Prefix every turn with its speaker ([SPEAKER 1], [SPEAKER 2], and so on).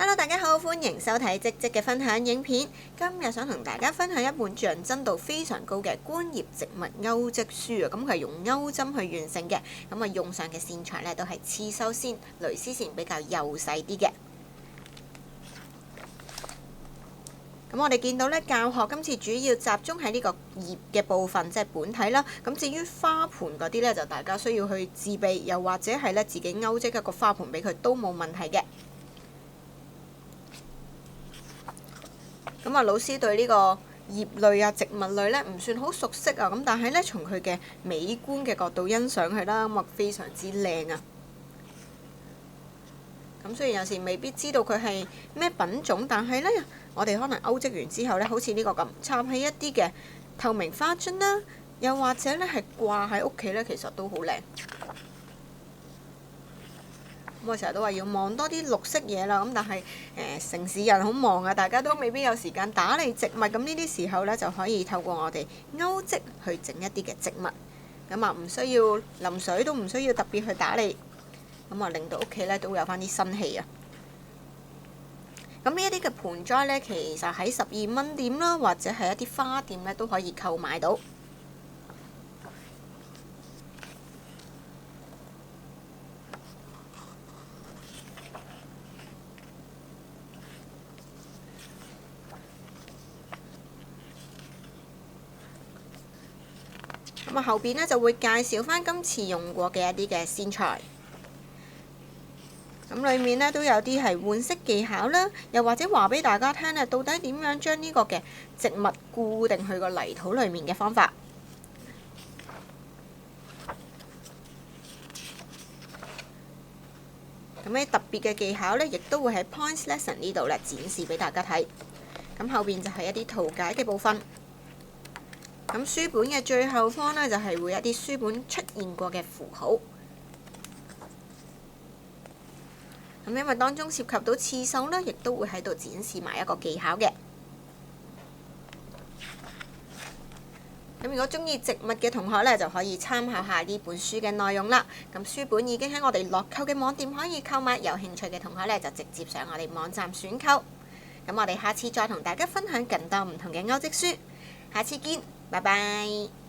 [SPEAKER 1] Hello， 大家好，歡迎收睇積積嘅分享影片。今日想同大家分享一本象真度非常高嘅觀葉植物鈎織書啊！咁佢係用鈎針去完成嘅，咁啊用上嘅線材咧都係刺繡線、蕾絲線比較幼細啲嘅。咁我哋見到咧，教學今次主要集中喺呢個葉嘅部分，即係本體啦。咁至於花盤嗰啲咧，就大家需要去自備，又或者係咧自己鈎織一個花盤俾佢都冇問題嘅。咁啊，老師對呢個葉類啊、植物類咧唔算好熟悉啊，咁但係咧從佢嘅美觀嘅角度欣賞佢啦，咁啊非常之靚啊！咁雖然有時未必知道佢係咩品種，但係咧我哋可能鈎織完之後咧，好似呢個咁插起一啲嘅透明花樽啦，又或者咧係掛喺屋企咧，其實都好靚。我成日都話要望多啲綠色嘢啦，咁但係城市人好忙啊，大家都未必有時間打理植物，咁呢啲時候咧就可以透過我哋鈎織去整一啲嘅植物，咁啊唔需要淋水，都唔需要特別去打理，咁啊令到屋企咧都有翻啲新氣啊！咁呢一啲嘅盆栽咧，其實喺12蚊店啦，或者係一啲花店咧都可以購買到。咁啊，後邊咧就會介紹翻今次用過嘅一啲嘅線材。咁裡面咧都有啲係換色技巧啦，又或者話俾大家聽咧，到底點樣將呢個嘅植物固定去個泥土裡面嘅方法。咁呢特別嘅技巧咧，亦都會喺 Points Lesson 呢度咧展示俾大家睇。咁後邊就係一啲圖解嘅部分。咁書本嘅最後方呢，就係會一啲書本出現過嘅符號。咁因為當中涉及到刺繡呢，亦都會喺度展示埋一個技巧嘅。咁如果中意植物嘅同學呢，就可以參考下呢本書嘅內容啦。咁書本已經喺我哋樂購嘅網店可以購買，有興趣嘅同學呢，就直接上我哋網站選購。咁我哋下次再同大家分享更多唔同嘅鈎織書，下次見，拜拜。